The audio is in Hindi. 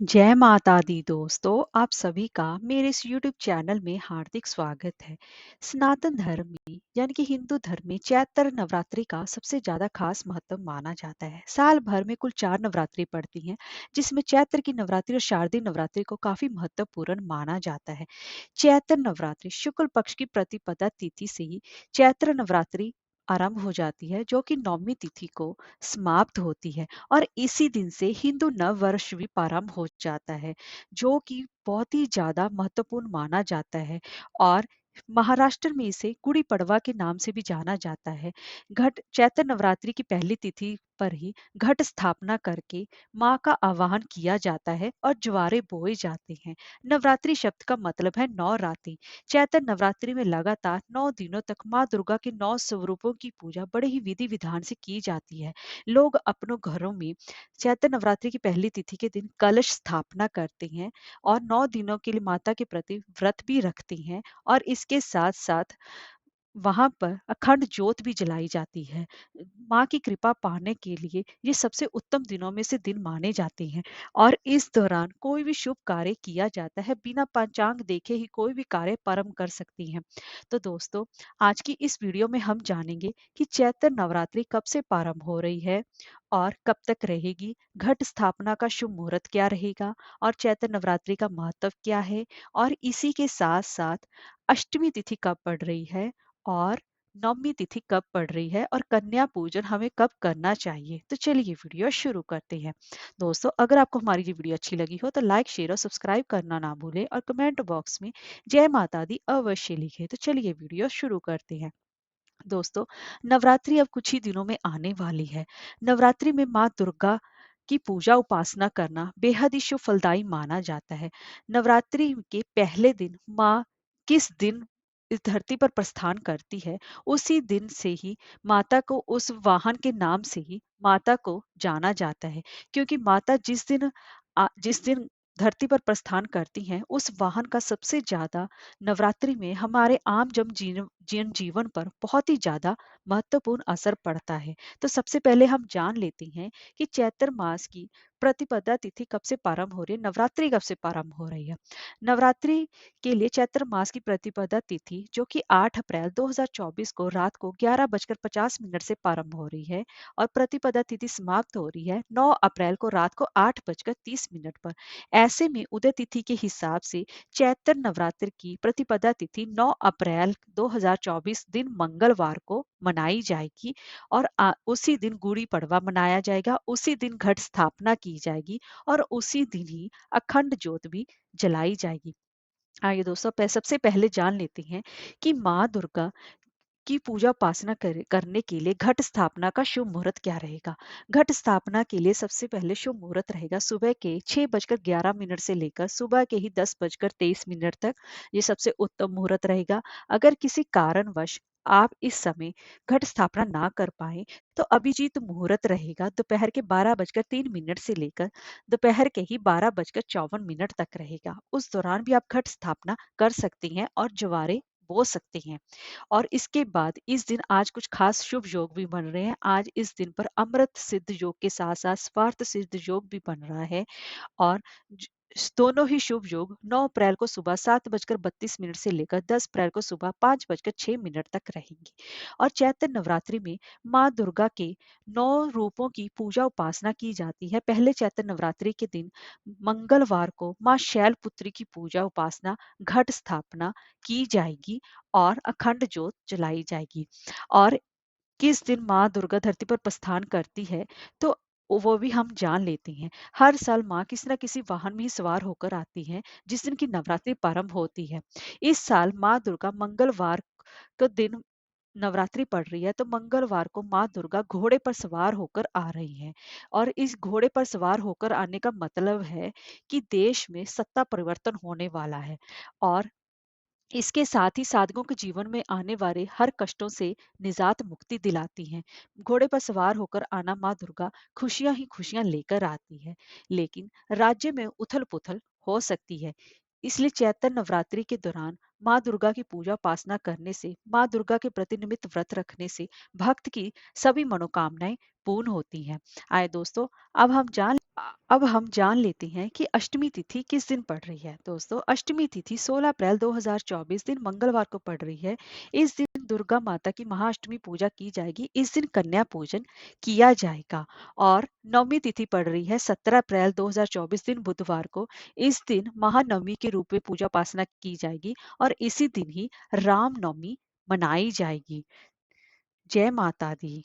जय माता दी दोस्तों, आप सभी का मेरे इस यूट्यूब चैनल में हार्दिक स्वागत है। सनातन धर्म में यानी कि हिंदू धर्म में चैत्र नवरात्रि का सबसे ज्यादा खास महत्व माना जाता है। साल भर में कुल 4 नवरात्रि पड़ती हैं, जिसमें चैत्र की नवरात्रि और शारदीय नवरात्रि को काफी महत्वपूर्ण माना जाता है। चैत्र नवरात्रि शुक्ल पक्ष की प्रतिपदा तिथि से ही चैत्र नवरात्रि आरंभ हो जाती है, जो कि नौमी तिथि को समाप्त होती है। और इसी दिन से हिंदू नव वर्ष भी प्रारंभ हो जाता है, जो कि बहुत ही ज्यादा महत्वपूर्ण माना जाता है। और महाराष्ट्र में इसे गुड़ी पड़वा के नाम से भी जाना जाता है। घट चैत्र नवरात्रि की पहली तिथि पर ही घट स्थापना करके माँ का आवाहन किया जाता है और ज्वारे बोए जाते हैं। नवरात्रि शब्द का मतलब है 9 रातें। चैत्र नवरात्रि में लगातार 9 दिनों तक माँ दुर्गा के 9 स्वरूपों की पूजा बड़े ही विधि विधान से की जाती है। लोग अपनों घरों में चैत्र नवरात्रि की पहली तिथि के दिन कलश स्थापना करते हैं और 9 दिनों के लिए माता के प्रति व्रत भी रखते हैं। और इसके साथ साथ वहां पर अखंड ज्योत भी जलाई जाती है। माँ की कृपा पाने के लिए ये सबसे उत्तम दिनों में से दिन माने जाते हैं। और इस दौरान कोई भी शुभ कार्य किया जाता है, बिना पंचांग देखे ही कोई भी कार्य प्रारंभ कर सकती हैं। तो दोस्तों, आज की इस वीडियो में हम जानेंगे कि चैत्र नवरात्रि कब से प्रारंभ हो रही है और कब तक रहेगी, घट स्थापना का शुभ मुहूर्त क्या रहेगा और चैत्र नवरात्रि का महत्व क्या है, और इसी के साथ साथ अष्टमी तिथि कब पड़ रही है और नवमी तिथि कब पड़ रही है और कन्या पूजन हमें कब करना चाहिए। तो चलिए वीडियो शुरू करते हैं। दोस्तों, अगर आपको हमारी ये वीडियो अच्छी लगी हो तो लाइक शेयर और सब्सक्राइब करना ना भूलें और कमेंट बॉक्स में जय माता दी अवश्य लिखें। तो चलिए वीडियो शुरू करते हैं। दोस्तों, नवरात्रि अब कुछ ही दिनों में आने वाली है। नवरात्रि में माँ दुर्गा की पूजा उपासना करना बेहद ही शुभ फलदायी माना जाता है। नवरात्रि के पहले दिन माँ किस दिन इस धरती पर प्रस्थान करती है, उसी दिन से ही माता को उस वाहन के नाम से ही माता को जाना जाता है। क्योंकि माता जिस दिन धरती पर प्रस्थान करती हैं, उस वाहन का सबसे ज्यादा नवरात्रि में हमारे आम जन जीवन पर बहुत ही ज्यादा महत्वपूर्ण असर पड़ता है। तो सबसे पहले हम जान लेते हैं कि चैत्र मास की प्रतिपदा तिथि कब से प्रारंभ हो रही है, नवरात्रि कब से प्रारंभ हो रही है। नवरात्रि के लिए चैत्र मास की प्रतिपदा तिथि, जो कि 8 अप्रैल 2024 को रात को 11:50 से प्रारंभ हो रही है और प्रतिपदा तिथि समाप्त हो रही है 9 अप्रैल को रात को 8:30 पर। ऐसे में उदय तिथि के हिसाब से चैत्र नवरात्र की प्रतिपदा तिथि 9 अप्रैल 2024 दिन मंगलवार को मनाई जाएगी। और उसी दिन गुड़ी पड़वा मनाया जाएगा, उसी दिन घट स्थापना की जाएगी और उसी दिन ही अखंड ज्योत भी जलाई जाएगी। आइए दोस्तों, सबसे पहले जान लेते हैं कि माँ दुर्गा की पूजा उपासना करने के लिए घट स्थापना का शुभ मुहूर्त क्या रहेगा। घट स्थापना के लिए सबसे पहले शुभ मुहूर्त रहेगा सुबह के 6:11 से लेकर सुबह के ही 10:23 तक। ये सबसे उत्तम मुहूर्त रहेगा। अगर किसी कारणवश आप इस समय घट स्थापना ना कर पाए तो अभिजीत मुहूर्त रहेगा दोपहर के 12:03 से लेकर दोपहर के ही 12:54 तक रहेगा। उस दौरान भी आप घट स्थापना कर सकती हैं और ज्वारे बो सकते हैं। और इसके बाद इस दिन आज कुछ खास शुभ योग भी बन रहे हैं। आज इस दिन पर अमृत सिद्ध योग के साथ साथ स्वार्थ सिद्ध योग भी बन रहा है। और ज- दोनों ही शुभ योग 9 अप्रैल को सुबह 7:32 से लेकर 10 अप्रैल को सुबह 5:06 तक रहेंगी। और चैत्र नवरात्रि में माँ दुर्गा के 9 रूपों की पूजा उपासना की जाती है। पहले चैत्र नवरात्रि के दिन मंगलवार को माँ शैलपुत्री की पूजा उपासना घट स्थापना की जाएगी और अखंड ज्योत जलाई जाएगी। और किस दिन माँ दुर्गा धरती पर प्रस्थान करती है, तो वो भी हम जान लेते हैं। हर साल माँ किसी न किसी वाहन में ही सवार होकर आती है जिस दिन की नवरात्रि प्रारंभ होती है। इस साल माँ दुर्गा मंगलवार का दिन नवरात्रि पड़ रही है, तो मंगलवार को माँ दुर्गा घोड़े पर सवार होकर आ रही हैं। और इस घोड़े पर सवार होकर आने का मतलब है कि देश में सत्ता परिवर्तन होने वाला है। और इसके साथ ही साधकों के जीवन में आने वाले हर कष्टों से निजात मुक्ति दिलाती हैं। घोड़े पर सवार होकर आना माँ दुर्गा खुशियां ही खुशियां लेकर आती है। लेकिन राज्य में उथल पुथल हो सकती है। इसलिए चैत्र नवरात्रि के दौरान माँ दुर्गा की पूजा उपासना करने से, माँ दुर्गा के प्रति निमित्त व्रत रखने से भक्त की सभी मनोकामनाएं पूर्ण होती हैं। आए दोस्तों, अब हम जान लेते हैं कि अष्टमी तिथि किस दिन पड़ रही है। दोस्तों, अष्टमी तिथि 16 अप्रैल 2024 दिन मंगलवार को पड़ रही है। इस दिन दुर्गा माता की महाअष्टमी पूजा की जाएगी। इस दिन कन्या पूजन किया जाएगा। और नवमी तिथि पड़ रही है 17 अप्रैल 2024 दिन बुधवार को। इस दिन महानवमी के रूप में पूजा उपासना की जाएगी और इसी दिन ही रामनवमी मनाई जाएगी। जय माता दी।